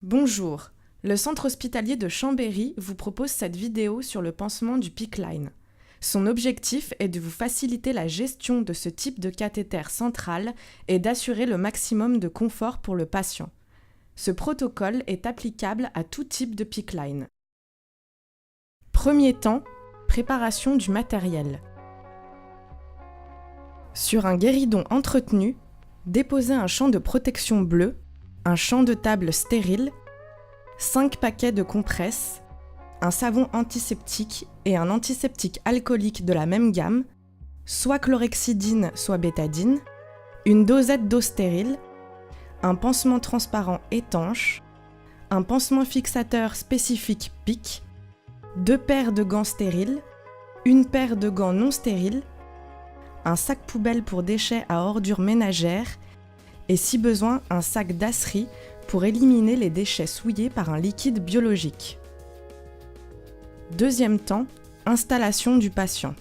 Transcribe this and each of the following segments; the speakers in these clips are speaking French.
Bonjour, le centre hospitalier de Chambéry vous propose cette vidéo sur le pansement du PICC Line. Son objectif est de vous faciliter la gestion de ce type de cathéter central et d'assurer le maximum de confort pour le patient. Ce protocole est applicable à tout type de PICC Line. Premier temps, préparation du matériel. Sur un guéridon entretenu, déposez un champ de protection bleu, un champ de table stérile, 5 paquets de compresses, un savon antiseptique et un antiseptique alcoolique de la même gamme, soit chlorhexidine, soit bétadine, une dosette d'eau stérile, un pansement transparent étanche, un pansement fixateur spécifique PICC, 2 paires de gants stériles, une paire de gants non stériles, un sac poubelle pour déchets à ordures ménagères et si besoin un sac d'asserie pour éliminer les déchets souillés par un liquide biologique. Deuxième temps, installation du patient.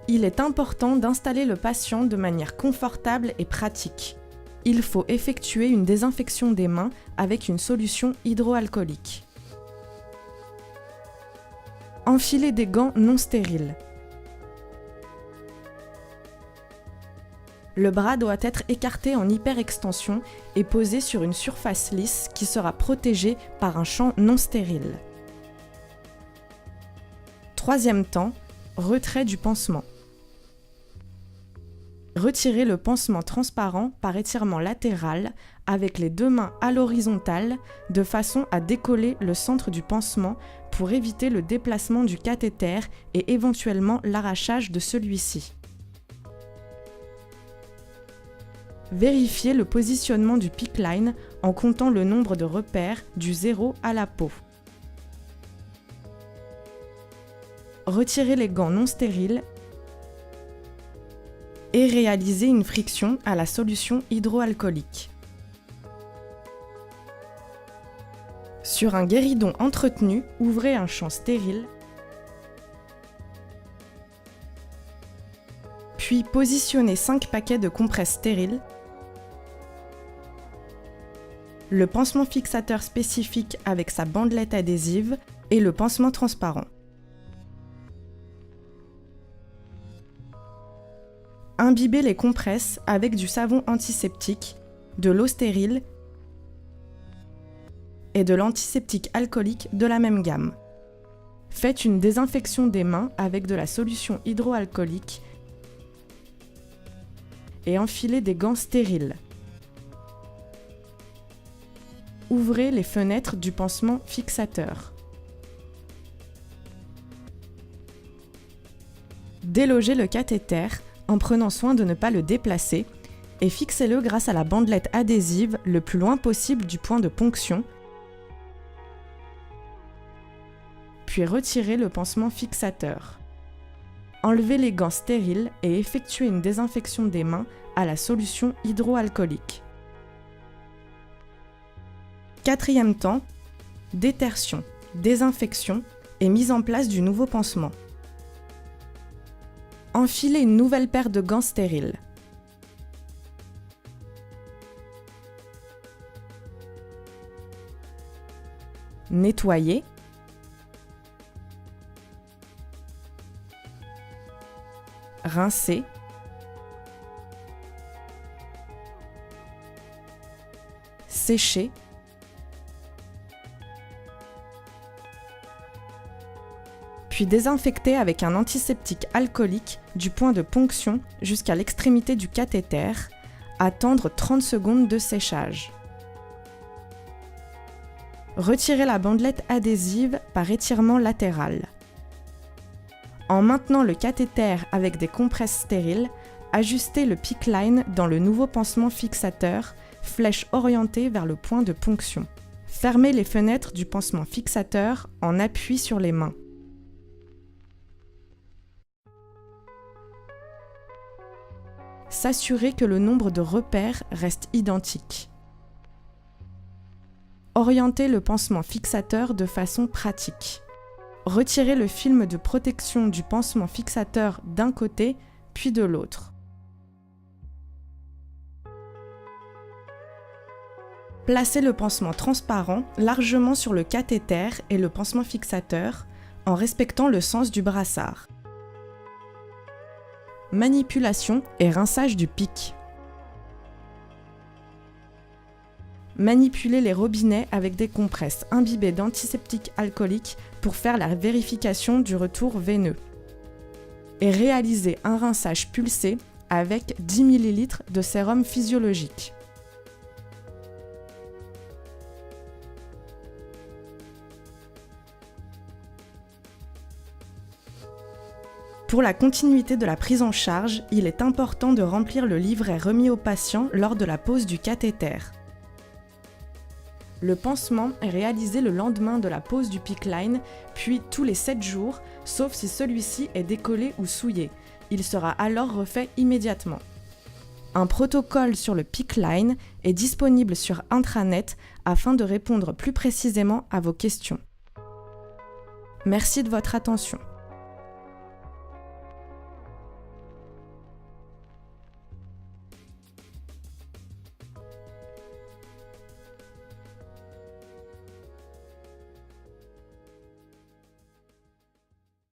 Il est important d'installer le patient de manière confortable et pratique. Il faut effectuer une désinfection des mains avec une solution hydroalcoolique. Enfiler des gants non stériles. Le bras doit être écarté en hyperextension et posé sur une surface lisse qui sera protégée par un champ non stérile. Troisième temps, retrait du pansement. Retirez le pansement transparent par étirement latéral avec les 2 mains à l'horizontale de façon à décoller le centre du pansement pour éviter le déplacement du cathéter et éventuellement l'arrachage de celui-ci. Vérifiez le positionnement du PICC Line en comptant le nombre de repères du 0 à la peau. Retirez les gants non stériles et réalisez une friction à la solution hydroalcoolique. Sur un guéridon entretenu, ouvrez un champ stérile, puis positionnez 5 paquets de compresses stériles, le pansement fixateur spécifique avec sa bandelette adhésive et le pansement transparent. Imbibez les compresses avec du savon antiseptique, de l'eau stérile et de l'antiseptique alcoolique de la même gamme. Faites une désinfection des mains avec de la solution hydroalcoolique et enfilez des gants stériles. Ouvrez les fenêtres du pansement fixateur. Délogez le cathéter en prenant soin de ne pas le déplacer et fixez-le grâce à la bandelette adhésive le plus loin possible du point de ponction, puis retirez le pansement fixateur. Enlevez les gants stériles et effectuez une désinfection des mains à la solution hydroalcoolique. Quatrième temps, détertion, désinfection et mise en place du nouveau pansement. Enfilez une nouvelle paire de gants stériles. Nettoyez. Rincez. Séchez. Puis désinfectez avec un antiseptique alcoolique du point de ponction jusqu'à l'extrémité du cathéter, attendre 30 secondes de séchage. Retirez la bandelette adhésive par étirement latéral. En maintenant le cathéter avec des compresses stériles, ajustez le PICC Line dans le nouveau pansement fixateur, flèche orientée vers le point de ponction. Fermez les fenêtres du pansement fixateur en appui sur les mains. S'assurer que le nombre de repères reste identique. Orientez le pansement fixateur de façon pratique. Retirez le film de protection du pansement fixateur d'un côté, puis de l'autre. Placez le pansement transparent largement sur le cathéter et le pansement fixateur en respectant le sens du brassard. Manipulation et rinçage du pic. Manipulez les robinets avec des compresses imbibées d'antiseptiques alcooliques pour faire la vérification du retour veineux. Et réalisez un rinçage pulsé avec 10 ml de sérum physiologique. Pour la continuité de la prise en charge, il est important de remplir le livret remis au patient lors de la pose du cathéter. Le pansement est réalisé le lendemain de la pose du PICC-Line, puis tous les 7 jours, sauf si celui-ci est décollé ou souillé. Il sera alors refait immédiatement. Un protocole sur le PICC-Line est disponible sur intranet afin de répondre plus précisément à vos questions. Merci de votre attention.